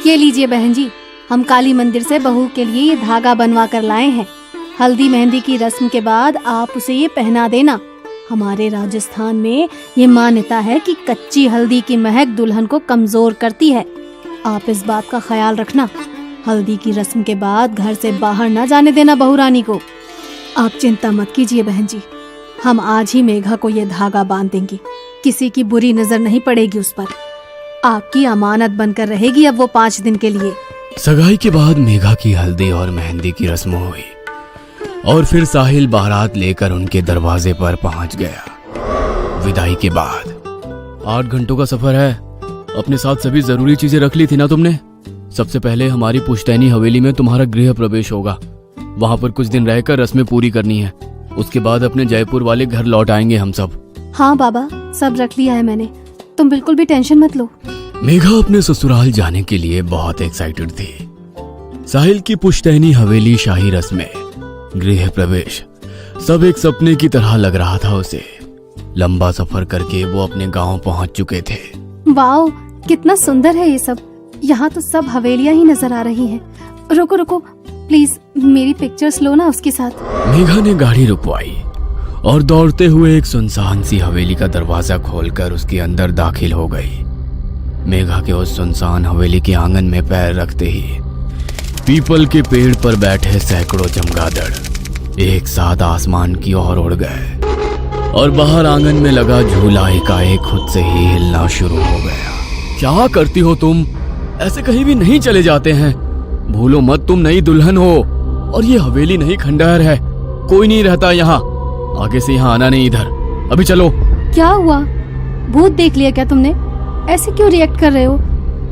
ये लीजिए बहन जी, हम काली मंदिर से बहू के लिए ये धागा बनवा कर लाए हैं। हल्दी मेहंदी की रस्म के बाद आप उसे ये पहना देना। हमारे राजस्थान में ये मान्यता है कि कच्ची हल्दी की महक दुल्हन को कमजोर करती है। आप इस बात का ख्याल रखना। हल्दी की रस्म के बाद घर से बाहर न जाने देना बहू रानी को। आप चिंता मत कीजिए बहन जी, हम आज ही मेघा को ये धागा बांध देंगे। किसी की बुरी नजर नहीं पड़ेगी उस पर। आपकी अमानत बनकर रहेगी अब वो 5 दिन के लिए। सगाई के बाद मेघा की हल्दी और मेहंदी की रस्म हुई और फिर साहिल बारात लेकर उनके दरवाजे पर पहुंच गया। विदाई के बाद 8 घंटों का सफर है। अपने साथ सभी जरूरी चीजें रख ली थी ना तुमने? सबसे पहले हमारी पुश्तैनी हवेली में तुम्हारा गृह प्रवेश होगा। वहां पर कुछ दिन रहकर रस्में पूरी करनी है। उसके बाद अपने जयपुर वाले घर लौट आएंगे हम सब। हाँ बाबा, सब रख लिया है मैंने, तुम बिल्कुल भी टेंशन मत लो। मेघा अपने ससुराल जाने के लिए बहुत एक्साइटेड थी। साहिल की पुश्तैनी हवेली, शाही रस्में, गृह प्रवेश, सब एक सपने की तरह लग रहा था उसे। लंबा सफर करके वो अपने गांव पहुंच चुके थे। वाओ, कितना सुंदर है ये सब। यहाँ तो सब हवेलियाँ ही नजर आ रही हैं। रुको रुको प्लीज, मेरी पिक्चर्स लो ना उसके साथ। मेघा ने गाड़ी रुकवाई और दौड़ते हुए एक सुनसान सी हवेली का दरवाजा खोलकर उसके अंदर दाखिल हो गई। मेघा के उस सुनसान हवेली के आंगन में पैर रखते ही पीपल के पेड़ पर बैठे सैकड़ों चमगादड़ एक साथ आसमान की ओर उड़ गए और बाहर आंगन में लगा झूला एकाएक खुद से ही हिलना शुरू हो गया। क्या करती हो तुम? ऐसे कहीं भी नहीं चले जाते हैं। भूलो मत, तुम नई दुल्हन हो और ये हवेली नहीं खंडहर है। कोई नहीं रहता यहाँ। आगे से यहाँ आना नहीं इधर। अभी चलो। क्या हुआ? भूत देख लिया क्या तुमने? ऐसे क्यों रिएक्ट कर रहे हो?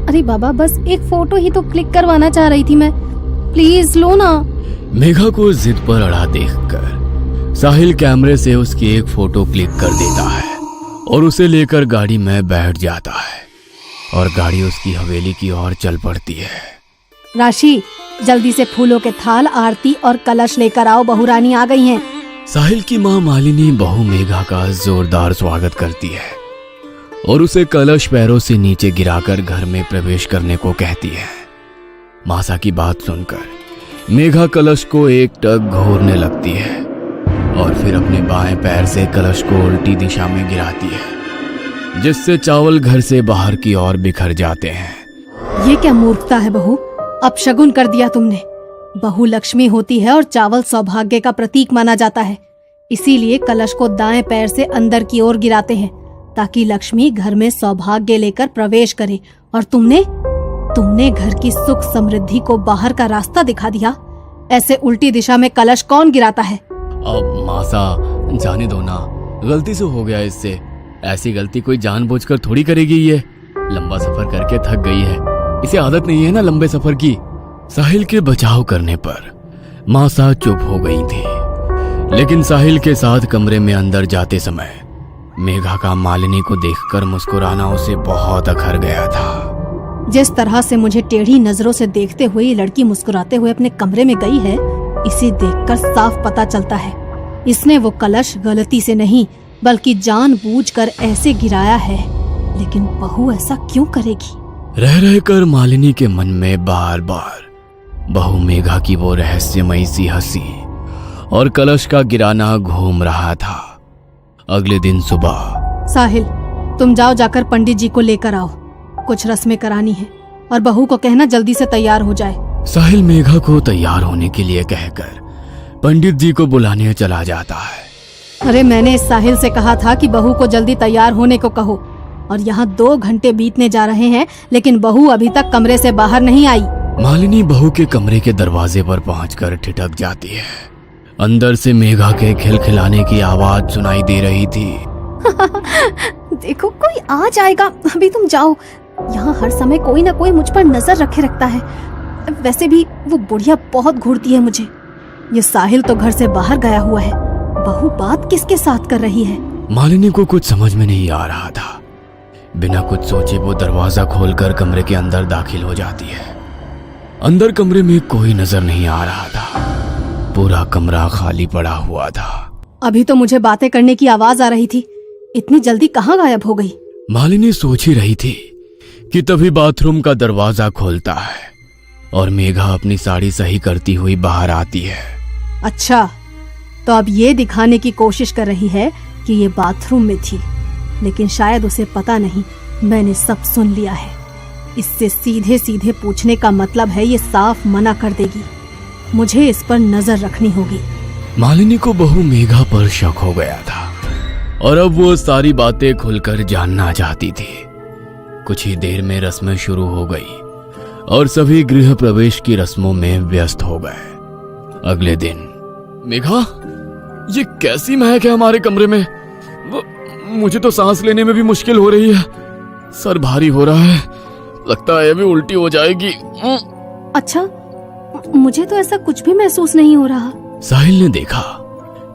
अरे बाबा, बस एक फोटो ही तो क्लिक करवाना चाह रही थी मैं। प्लीज लो ना। मेघा को जिद पर अड़ा देखकर साहिल कैमरे से उसकी एक फोटो क्लिक कर देता है और उसे लेकर गाड़ी में बैठ जाता है और गाड़ी उसकी हवेली की ओर चल पड़ती है। राशि, जल्दी से फूलों के थाल, आरती और कलश लेकर आओ, बहू रानी आ गई हैं। साहिल की माँ मालिनी बहू मेघा का जोरदार स्वागत करती है और उसे कलश पैरों से नीचे गिराकर घर में प्रवेश करने को कहती है। मासा की बात सुनकर मेघा कलश को एक टक घोरने लगती है और फिर अपने बाएं पैर से कलश को उल्टी दिशा में गिराती है, जिससे चावल घर से बाहर की ओर बिखर जाते हैं। ये क्या मूर्खता है बहू, अपशगुन कर दिया तुमने। बहू लक्ष्मी होती है और चावल सौभाग्य का प्रतीक माना जाता है। इसीलिए कलश को दाएं पैर से अंदर की ओर गिराते हैं ताकि लक्ष्मी घर में सौभाग्य लेकर प्रवेश करे। और तुमने घर की सुख समृद्धि को बाहर का रास्ता दिखा दिया। ऐसे उल्टी दिशा में कलश कौन गिराता है? अब मासा, जाने दो ना, गलती से हो गया इससे। ऐसी गलती कोई जानबूझकर थोड़ी करेगी। ये लंबा सफर करके थक गई है, इसे आदत नहीं है ना लंबे सफर की। साहिल के बचाव करने पर मासा चुप हो गई थी, लेकिन साहिल के साथ कमरे में अंदर जाते समय मेघा का मालिनी को देखकर मुस्कुराना उसे बहुत अखर गया था। जिस तरह से मुझे टेढ़ी नजरों से देखते हुए ये लड़की मुस्कुराते हुए अपने कमरे में गई है, इसे देखकर साफ पता चलता है इसने वो कलश गलती से नहीं बल्कि जानबूझकर ऐसे गिराया है। लेकिन बहू ऐसा क्यों करेगी? रह रहकर मालिनी के मन में बार बार बहू मेघा की वो रहस्यमयी सी हंसी और कलश का गिराना घूम रहा था। अगले दिन सुबह, साहिल, तुम जाकर पंडित जी को लेकर आओ, कुछ रस्में करानी है और बहू को कहना जल्दी से तैयार हो जाए। साहिल मेघा को तैयार होने के लिए कहकर पंडित जी को बुलाने चला जाता है। अरे मैंने साहिल से कहा था कि बहू को जल्दी तैयार होने को कहो, और यहाँ 2 घंटे बीतने जा रहे हैं लेकिन बहू अभी तक कमरे से बाहर नहीं आई। मालिनी बहू के कमरे के दरवाजे पर पहुंचकर ठिठक जाती है। अंदर से मेघा के खिलखिलाने की आवाज सुनाई दे रही थी। देखो, कोई आ जाएगा, अभी तुम जाओ। यहाँ हर समय कोई ना कोई मुझ पर नजर रखे रखता है। वैसे भी वो बुढ़िया बहुत घूरती है मुझे। ये साहिल तो घर से बाहर गया हुआ है, बहू बात किसके साथ कर रही है? मालिनी को कुछ समझ में नहीं आ रहा था। बिना कुछ सोचे वो दरवाजा खोलकर कमरे के अंदर दाखिल हो जाती है। अंदर कमरे में कोई नजर नहीं आ रहा था। पूरा कमरा खाली पड़ा हुआ था। अभी तो मुझे बातें करने की आवाज आ रही थी, इतनी जल्दी कहाँ गायब हो गई? मालिनी सोच ही रही थी कि तभी बाथरूम का दरवाजा खोलता है और मेघा अपनी साड़ी सही करती हुई बाहर आती है। अच्छा, तो अब ये दिखाने की कोशिश कर रही है कि ये बाथरूम में थी, लेकिन शायद उसे पता नहीं मैंने सब सुन लिया है। इससे सीधे सीधे पूछने का मतलब है ये साफ मना कर देगी। मुझे इस पर नजर रखनी होगी। मालिनी को बहू मेघा पर शक हो गया था और अब वो सारी बातें खुलकर जानना चाहती थी। कुछ ही देर में रस्में शुरू हो गई और सभी गृह प्रवेश की रस्मों में व्यस्त हो गए। अगले दिन, मेघा, ये कैसी महक है हमारे कमरे में? मुझे तो सांस लेने में भी मुश्किल हो रही है। सर भारी हो रहा है, लगता है अभी उल्टी हो जाएगी। अच्छा, मुझे तो ऐसा कुछ भी महसूस नहीं हो रहा। साहिल ने देखा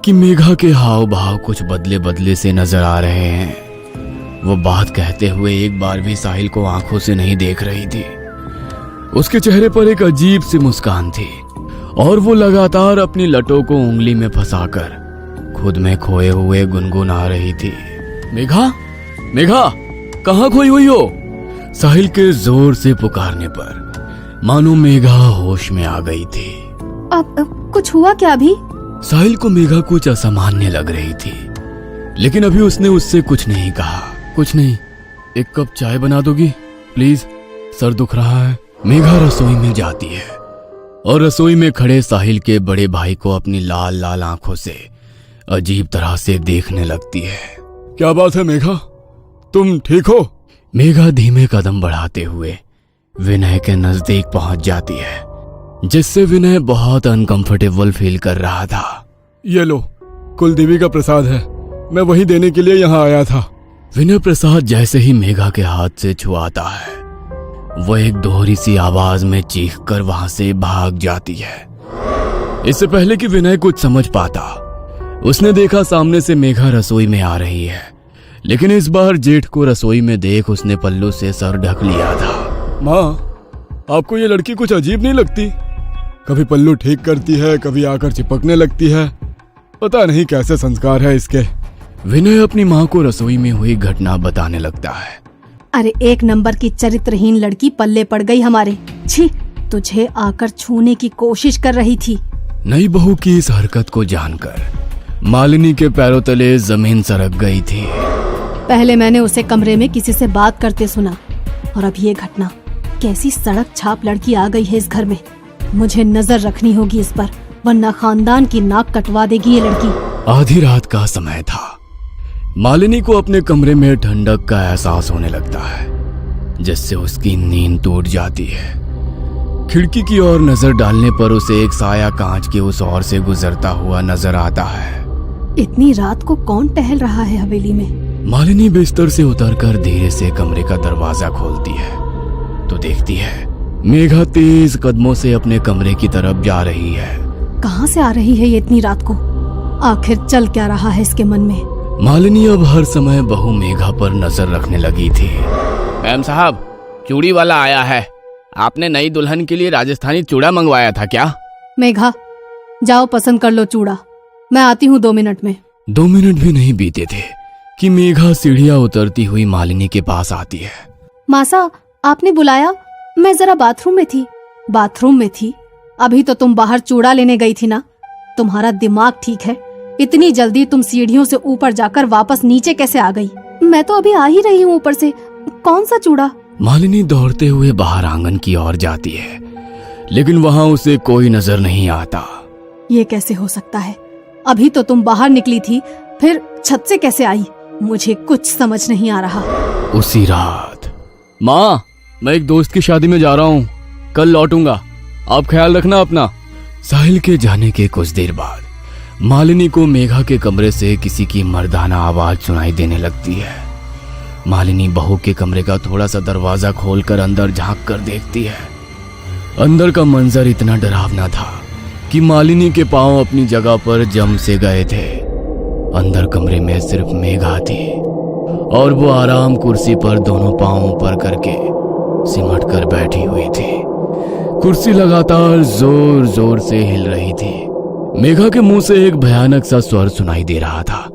कि मेघा के हाव भाव कुछ बदले बदले से नजर आ रहे हैं। वो बात कहते हुए एक बार भी साहिल को आंखों से नहीं देख रही थी। उसके चेहरे पर एक अजीब सी मुस्कान थी और वो लगातार अपनी लटों को उंगली में फंसाकर खुद में खोए हुए गुनगुना रही थी। मेघा, मेघा, कहाँ खोई हुई हो? साहिल के जोर से पुकारने पर मानो मेघा होश में आ गई थी। अब कुछ हुआ क्या अभी? साहिल को मेघा कुछ असामान्य लग रही थी, लेकिन अभी उसने उससे कुछ नहीं कहा। कुछ नहीं, एक कप चाय बना दोगी प्लीज? सर दुख रहा है। मेघा रसोई में जाती है और रसोई में खड़े साहिल के बड़े भाई को अपनी लाल लाल आंखों से अजीब तरह से देखने लगती है। क्या बात है मेघा, तुम ठीक हो? मेघा धीमे कदम बढ़ाते हुए विनय के नजदीक पहुंच जाती है, जिससे विनय बहुत अनकंफर्टेबल फील कर रहा था। ये लो, कुलदेवी का प्रसाद है, मैं वही देने के लिए यहाँ आया था। विनय प्रसाद जैसे ही मेघा के हाथ से छुआता है, वो एक दोहरी सी आवाज में चीखकर वहां से भाग जाती है। इससे पहले कि विनय कुछ समझ पाता, उसने देखा सामने से मेघा रसोई में आ रही है, लेकिन इस बार जेठ को रसोई में देख उसने पल्लू से सर ढक लिया था। माँ, आपको ये लड़की कुछ अजीब नहीं लगती? कभी पल्लू ठीक करती है, कभी आकर चिपकने लगती है, पता नहीं कैसे संस्कार है इसके। विनय अपनी माँ को रसोई में हुई घटना बताने लगता है। अरे एक नंबर की चरित्रहीन लड़की पल्ले पड़ गई हमारे। छी, तुझे आकर छूने की कोशिश कर रही थी। नई बहू की इस हरकत को जानकर मालिनी के पैरों तले जमीन सरक गई थी। पहले मैंने उसे कमरे में किसी से बात करते सुना, और अब ये घटना। कैसी सड़क छाप लड़की आ गई है इस घर में। मुझे नजर रखनी होगी इस पर, वरना खानदान की नाक कटवा देगी ये लड़की। आधी रात का समय था। मालिनी को अपने कमरे में ठंडक का एहसास होने लगता है, जिससे उसकी नींद टूट जाती है। खिड़की की ओर नजर डालने पर उसे एक साया कांच के उस ओर से गुजरता हुआ नजर आता है। इतनी रात को कौन टहल रहा है हवेली में? मालिनी बिस्तर से उतरकर धीरे से कमरे का दरवाजा खोलती है तो देखती है मेघा तेज कदमों से अपने कमरे की तरफ जा रही है। कहाँ से आ रही है ये इतनी रात को? आखिर चल क्या रहा है इसके मन में? मालिनी अब हर समय बहू मेघा पर नजर रखने लगी थी। मैम साहब, चूड़ी वाला आया है। आपने नई दुल्हन के लिए राजस्थानी चूड़ा मंगवाया था क्या? मेघा, जाओ पसंद कर लो चूड़ा, मैं आती हूँ 2 मिनट में। 2 मिनट भी नहीं बीते थे कि मेघा सीढ़ियां उतरती हुई मालिनी के पास आती है। मासा, आपने बुलाया? मैं जरा बाथरूम में थी। अभी तो तुम बाहर चूड़ा लेने गई थी ना? तुम्हारा दिमाग ठीक है? इतनी जल्दी तुम सीढ़ियों से ऊपर जाकर वापस नीचे कैसे आ गई? मैं तो अभी आ ही रही हूँ ऊपर से। कौन सा चूड़ा? मालिनी दौड़ते हुए बाहर आंगन की ओर जाती है, लेकिन वहाँ उसे कोई नजर नहीं आता। ये कैसे हो सकता है? अभी तो तुम बाहर निकली थी, फिर छत से कैसे आई? मुझे कुछ समझ नहीं आ रहा। उसी रात। माँ, मैं एक दोस्त की शादी में जा रहा हूँ, कल लौटूंगा, आप ख्याल रखना अपना। साहिल के जाने के कुछ देर बाद मालिनी को मेघा के कमरे से किसी की मर्दाना आवाज सुनाई देने लगती है। मालिनी बहू के कमरे का थोड़ा सा दरवाजा खोलकर अंदर झांक कर देखती है। अंदर का मंजर इतना डरावना था कि मालिनी के पांव अपनी जगह पर जम से गए थे। अंदर कमरे में सिर्फ मेघा थी और वो आराम कुर्सी पर दोनों पांव ऊपर करके सिमट कर बैठी हुई थी। कुर्सी लगातार जोर जोर से हिल रही थी। मेघा के मुंह से एक भयानक सा स्वर सुनाई दे रहा था,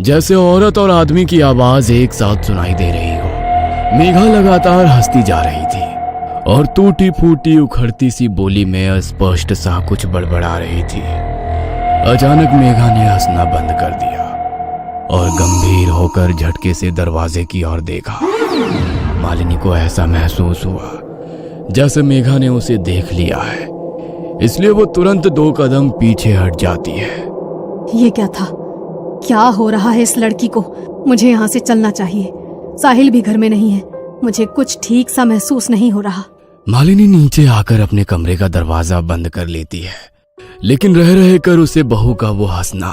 जैसे औरत और आदमी की आवाज एक साथ सुनाई दे रही हो। मेघा लगातार हंसती जा रही थी और टूटी फूटी उखड़ती सी बोली में अस्पष्ट सा कुछ बड़बड़ा रही थी। अचानक मेघा ने हंसना बंद कर दिया और गंभीर होकर झटके से दरवाजे की ओर देखा। मालिनी को ऐसा महसूस हुआ जैसे मेघा ने उसे देख लिया है, इसलिए वो तुरंत 2 कदम पीछे हट जाती है। ये क्या था? क्या हो रहा है इस लड़की को? मुझे यहाँ से चलना चाहिए। साहिल भी घर में नहीं है। मुझे कुछ ठीक सा महसूस नहीं हो रहा। मालिनी नीचे आकर अपने कमरे का दरवाजा बंद कर लेती है, लेकिन रह रह कर उसे बहू का वो हंसना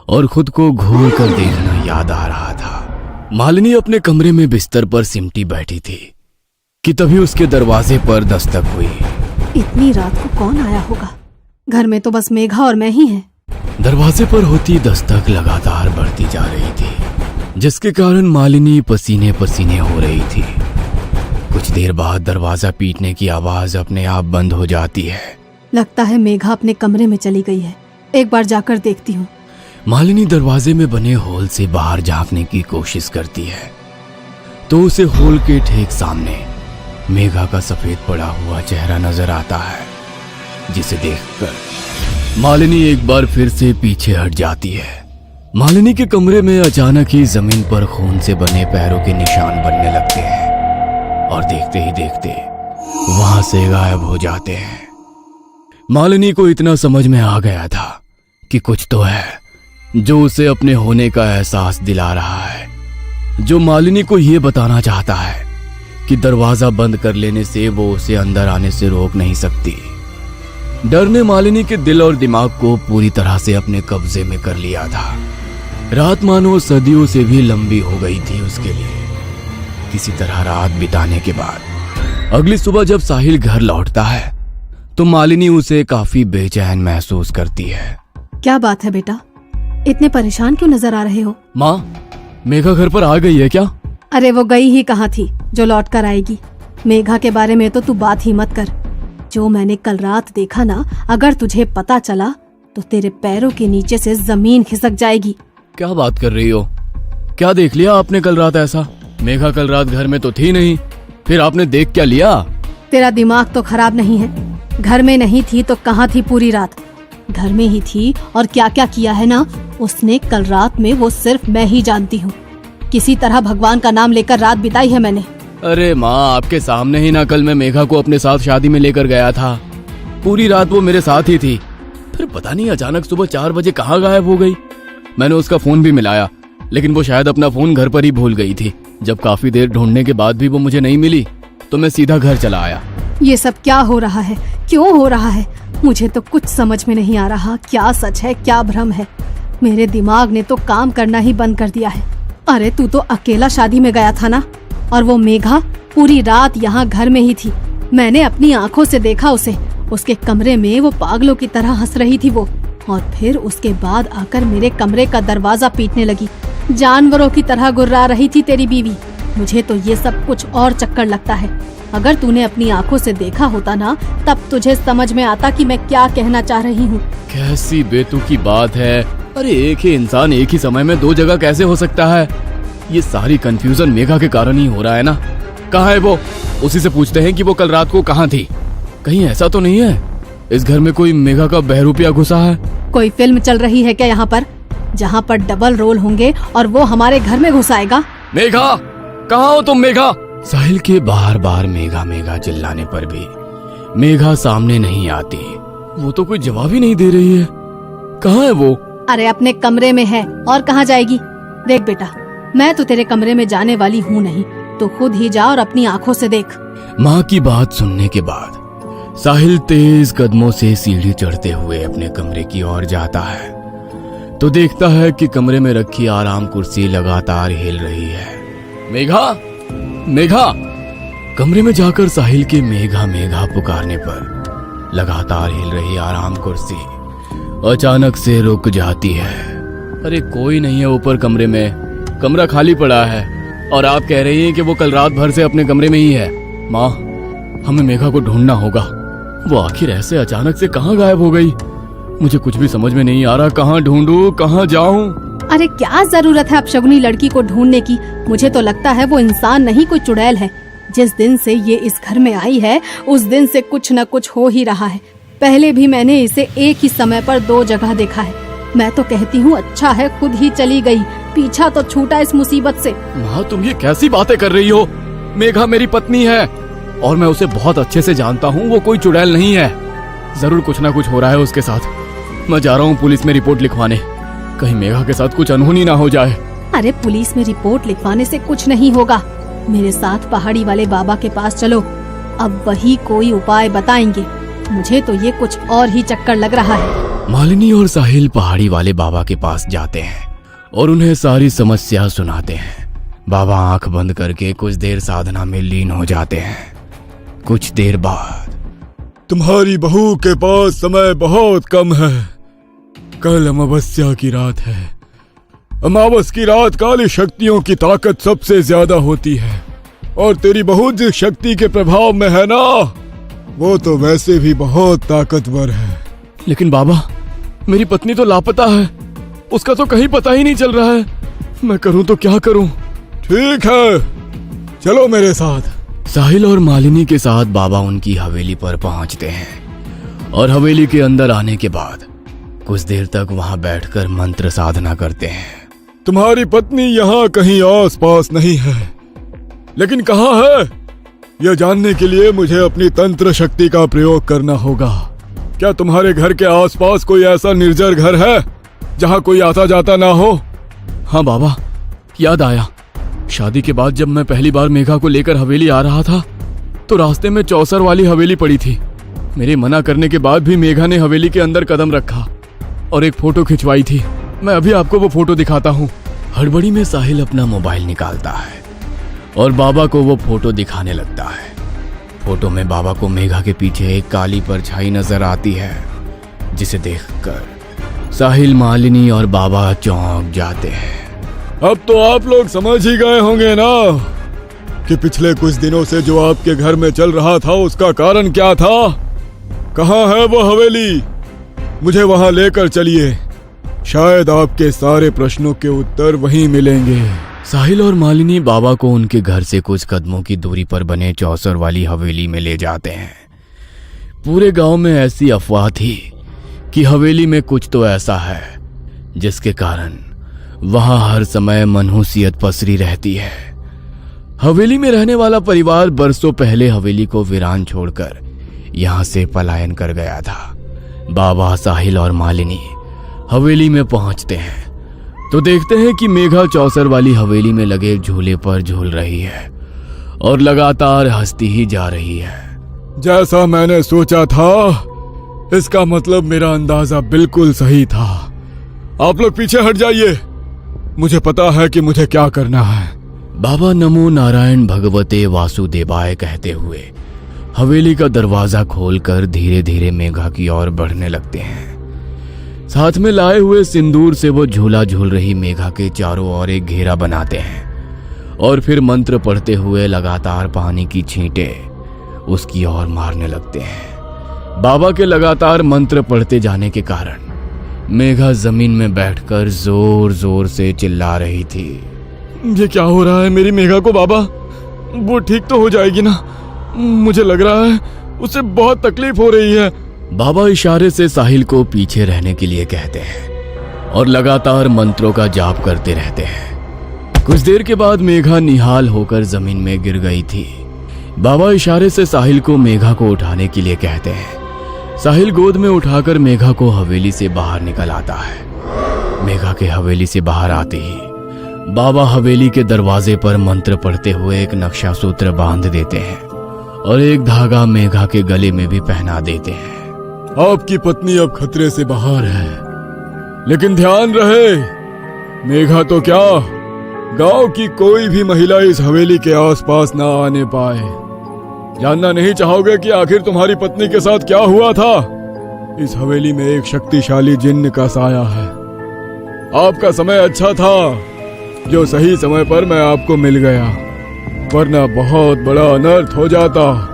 और खुद को घूर कर देखना याद आ रहा था। मालिनी अपने कमरे में बिस्तर पर सिमटी बैठी थी कि तभी उसके दरवाजे पर दस्तक हुई। इतनी रात को कौन आया होगा? घर में तो बस मेघा और मैं ही हैं। दरवाजे पर होती दस्तक लगातार बढ़ती जा रही थी, जिसके कारण मालिनी पसीने पसीने हो रही थी। कुछ देर बाद दरवाजा पीटने की आवाज अपने आप बंद हो जाती है। लगता है मेघा अपने कमरे में चली गई है। एक बार जाकर देखती हूँ। मालिनी दरवाजे में बने होल से बाहर झांकने की कोशिश करती है तो उसे होल के ठीक सामने मेघा का सफेद पड़ा हुआ चेहरा नजर आता है, जिसे देखकर मालिनी एक बार फिर से पीछे हट जाती है। मालिनी के कमरे में अचानक ही जमीन पर खून से बने पैरों के निशान बनने लगते हैं और देखते ही देखते वहां से गायब हो जाते हैं। मालिनी को इतना समझ में आ गया था कि कुछ तो है जो उसे अपने होने का एहसास दिला रहा है, जो मालिनी को यह बताना चाहता है कि दरवाजा बंद कर लेने से वो उसे अंदर आने से रोक नहीं सकती। डर ने मालिनी के दिल और दिमाग को पूरी तरह से अपने कब्जे में कर लिया था। रात मानो सदियों से भी लंबी हो गई थी उसके लिए। किसी तरह रात बिताने के बाद अगली सुबह जब साहिल घर लौटता है तो मालिनी उसे काफी बेचैन महसूस करती है। क्या बात है बेटा, इतने परेशान क्यों नजर आ रहे हो? माँ, मेघा घर पर आ गई है क्या? अरे वो गई ही कहाँ थी जो लौट कर आएगी। मेघा के बारे में तो तू बात ही मत कर। जो मैंने कल रात देखा ना, अगर तुझे पता चला तो तेरे पैरों के नीचे से जमीन खिसक जाएगी। क्या बात कर रही हो? क्या देख लिया आपने कल रात ऐसा? मेघा कल रात घर में तो थी नहीं, फिर आपने देख क्या लिया? तेरा दिमाग तो खराब नहीं है? घर में नहीं थी तो कहाँ थी पूरी रात? घर में ही थी और क्या क्या किया है ना उसने कल रात में, वो सिर्फ मैं ही जानती हूँ। किसी तरह भगवान का नाम लेकर रात बिताई है मैंने। अरे माँ, आपके सामने ही ना कल मैं मेघा को अपने साथ शादी में लेकर गया था। पूरी रात वो मेरे साथ ही थी। फिर पता नहीं अचानक सुबह 4 बजे कहाँ गायब हो गई। मैंने उसका फोन भी मिलाया, लेकिन वो शायद अपना फोन घर पर ही भूल गई थी। जब काफी देर ढूंढने के बाद भी वो मुझे नहीं मिली तो मैं सीधा घर चला आया। ये सब क्या हो रहा है? क्यों हो रहा है? मुझे तो कुछ समझ में नहीं आ रहा। क्या सच है, क्या भ्रम है? मेरे दिमाग ने तो काम करना ही बंद कर दिया है। अरे तू तो अकेला शादी में गया था ना, और वो मेघा पूरी रात यहाँ घर में ही थी। मैंने अपनी आंखों से देखा उसे। उसके कमरे में वो पागलों की तरह हंस रही थी वो, और फिर उसके बाद आकर मेरे कमरे का दरवाजा पीटने लगी। जानवरों की तरह गुर्रा रही थी तेरी बीवी। मुझे तो ये सब कुछ और चक्कर लगता है। अगर तूने अपनी आंखों से देखा होता ना, तब तुझे समझ में आता कि मैं क्या कहना चाह रही हूँ। कैसी बेतुकी बात है। अरे एक ही इंसान एक ही समय में 2 जगह कैसे हो सकता है? ये सारी कंफ्यूजन मेघा के कारण ही हो रहा है ना। कहाँ है वो? उसी से पूछते हैं कि वो कल रात को कहाँ थी। कहीं ऐसा तो नहीं है इस घर में कोई मेघा का बहरूपिया घुसा है? कोई फिल्म चल रही है क्या यहाँ पर, जहाँ पर डबल रोल होंगे और वो हमारे घर में घुस आएगा? मेघा, कहाँ हो तुम मेघा? साहिल के बार बार मेघा मेघा चिल्लाने पर भी मेघा सामने नहीं आती। वो तो कोई जवाब ही नहीं दे रही है। कहाँ है वो? अरे अपने कमरे में है, और कहाँ जाएगी? देख बेटा, मैं तो तेरे कमरे में जाने वाली हूँ नहीं, तो खुद ही जा और अपनी आंखों से देख। माँ की बात सुनने के बाद साहिल तेज कदमों से सीढ़ी चढ़ते हुए अपने कमरे की ओर जाता है तो देखता है कि कमरे में रखी आराम कुर्सी लगातार हिल रही है। मेघा, मेघा! कमरे में जाकर साहिल के मेघा मेघा पुकारने पर लगातार हिल रही आराम कुर्सी अचानक से रुक जाती है। अरे कोई नहीं है ऊपर कमरे में, कमरा खाली पड़ा है और आप कह रही हैं कि वो कल रात भर से अपने कमरे में ही है। माँ, हमें मेघा को ढूंढना होगा। वो आखिर ऐसे अचानक से कहाँ गायब हो गई? मुझे कुछ भी समझ में नहीं आ रहा। कहाँ ढूंढूं, कहाँ जाऊं? अरे क्या जरूरत है अपशगुनी लड़की को ढूंढने की? मुझे तो लगता है वो इंसान नहीं, कोई चुड़ैल है। जिस दिन से ये इस घर में आई है उस दिन से कुछ न कुछ हो ही रहा है। पहले भी मैंने इसे एक ही समय पर 2 जगह देखा है। मैं तो कहती हूँ अच्छा है खुद ही चली गई, पीछा तो छूटा इस मुसीबत से। माँ तुम ये कैसी बातें कर रही हो? मेघा मेरी पत्नी है और मैं उसे बहुत अच्छे से जानता हूँ, वो कोई चुड़ैल नहीं है। जरूर कुछ ना कुछ हो रहा है उसके साथ। मैं जा रहा हूँ पुलिस में रिपोर्ट लिखवाने, कहीं मेघा के साथ कुछ अनहोनी ना हो जाए। अरे पुलिस में रिपोर्ट लिखवाने से कुछ नहीं होगा। मेरे साथ पहाड़ी वाले बाबा के पास चलो, अब वही कोई उपाय बताएंगे। मुझे तो ये कुछ और ही चक्कर लग रहा है। मालिनी और साहिल पहाड़ी वाले बाबा के पास जाते हैं और उन्हें सारी समस्या सुनाते हैं। बाबा आंख बंद करके कुछ देर साधना में लीन हो जाते हैं। कुछ देर बाद, तुम्हारी बहू के पास समय बहुत कम है। कल अमावस्या की रात है। अमावस की रात काली शक्तियों की ताकत सबसे ज्यादा होती है, और तेरी बहू जिस शक्ति के प्रभाव में है ना, वो तो वैसे भी बहुत ताकतवर है। लेकिन बाबा मेरी पत्नी तो लापता है, उसका तो कहीं पता ही नहीं चल रहा है। मैं करूं तो क्या करूं? ठीक है, चलो मेरे साथ। साहिल और मालिनी के साथ बाबा उनकी हवेली पर पहुंचते हैं और हवेली के अंदर आने के बाद कुछ देर तक वहां बैठकर मंत्र साधना करते हैं। तुम्हारी पत्नी यहाँ कहीं आस पास नहीं है, लेकिन कहाँ है यह जानने के लिए मुझे अपनी तंत्र शक्ति का प्रयोग करना होगा। क्या तुम्हारे घर के आसपास कोई ऐसा निर्जर घर है जहाँ कोई आता जाता ना हो? हाँ बाबा, याद आया। शादी के बाद जब मैं पहली बार मेघा को लेकर हवेली आ रहा था तो रास्ते में चौसर वाली हवेली पड़ी थी। मेरे मना करने के बाद भी मेघा ने हवेली के अंदर कदम रखा और एक फोटो खिंचवाई थी। मैं अभी आपको वो फोटो दिखाता हूँ। हड़बड़ी में साहिल अपना मोबाइल निकालता है और बाबा को वो फोटो दिखाने लगता है। फोटो में बाबा को मेघा के पीछे एक काली परछाई नजर आती है, जिसे देखकर साहिल, मालिनी और बाबा चौंक जाते हैं। अब तो आप लोग समझ ही गए होंगे ना कि पिछले कुछ दिनों से जो आपके घर में चल रहा था उसका कारण क्या था। कहाँ है वो हवेली? मुझे वहां लेकर चलिए, शायद आपके सारे प्रश्नों के उत्तर वहीं मिलेंगे। साहिल और मालिनी बाबा को उनके घर से कुछ कदमों की दूरी पर बने चौसर वाली हवेली में ले जाते हैं। पूरे गांव में ऐसी अफवाह थी कि हवेली में कुछ तो ऐसा है जिसके कारण वहां हर समय मनहूसियत पसरी रहती है। हवेली में रहने वाला परिवार बरसों पहले हवेली को वीरान छोड़कर यहां से पलायन कर गया था। बाबा, साहिल और मालिनी हवेली में पहुंचते हैं तो देखते हैं कि मेघा चौसर वाली हवेली में लगे झूले पर झूल रही है और लगातार हंसती ही जा रही है। जैसा मैंने सोचा था, इसका मतलब मेरा अंदाजा बिल्कुल सही था। आप लोग पीछे हट जाइए, मुझे पता है कि मुझे क्या करना है। बाबा नमो नारायण भगवते वासुदेवाय कहते हुए हवेली का दरवाजा खोलकर धीरे धीरे मेघा की ओर बढ़ने लगते हैं। साथ में लाए हुए सिंदूर से वो झूला झूल रही मेघा के चारों ओर एक घेरा बनाते हैं और फिर मंत्र पढ़ते हुए लगातार पानी की छींटें उसकी ओर मारने लगते हैं। बाबा के लगातार मंत्र पढ़ते जाने के कारण मेघा जमीन में बैठकर जोर जोर से चिल्ला रही थी। ये क्या हो रहा है मेरी मेघा को? बाबा, वो ठीक तो हो जाएगी ना? मुझे लग रहा है उसे बहुत तकलीफ हो रही है। बाबा इशारे से साहिल को पीछे रहने के लिए कहते हैं और लगातार मंत्रों का जाप करते रहते हैं। कुछ देर के बाद मेघा निहाल होकर जमीन में गिर गई थी। बाबा इशारे से साहिल को मेघा को उठाने के लिए कहते हैं। साहिल गोद में उठाकर मेघा को हवेली से बाहर निकल आता है। मेघा के हवेली से बाहर आते ही बाबा हवेली के दरवाजे पर मंत्र पढ़ते हुए एक नक्शा सूत्र बांध देते हैं और एक धागा मेघा के गले में भी पहना देते हैं। आपकी पत्नी अब खतरे से बाहर है, लेकिन ध्यान रहे, मेघा तो क्या, गांव की कोई भी महिला इस हवेली के आसपास ना आने पाए। जानना नहीं चाहोगे कि आखिर तुम्हारी पत्नी के साथ क्या हुआ था? इस हवेली में एक शक्तिशाली जिन्न का साया है। आपका समय अच्छा था जो सही समय पर मैं आपको मिल गया, वरना बहुत बड़ा अनर्थ हो जाता।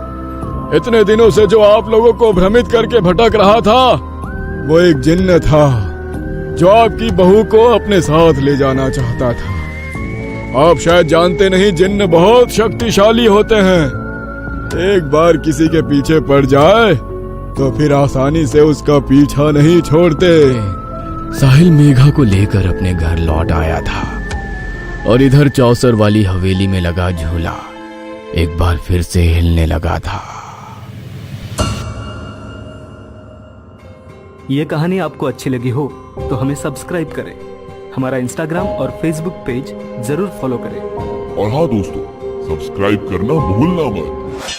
इतने दिनों से जो आप लोगों को भ्रमित करके भटक रहा था वो एक जिन्न था। जो आपकी बहू को अपने साथ ले जाना चाहता था। आप शायद जानते नहीं, जिन्न बहुत शक्तिशाली होते हैं। एक बार किसी के पीछे पड़ जाए तो फिर आसानी से उसका पीछा नहीं छोड़ते। साहिल मेघा को लेकर अपने घर लौट आया था और इधर चौसर वाली हवेली में लगा झूला एक बार फिर से हिलने लगा था। ये कहानी आपको अच्छी लगी हो तो हमें सब्सक्राइब करें, हमारा इंस्टाग्राम और फेसबुक पेज जरूर फॉलो करें। और हाँ दोस्तों, सब्सक्राइब करना भूलना मत।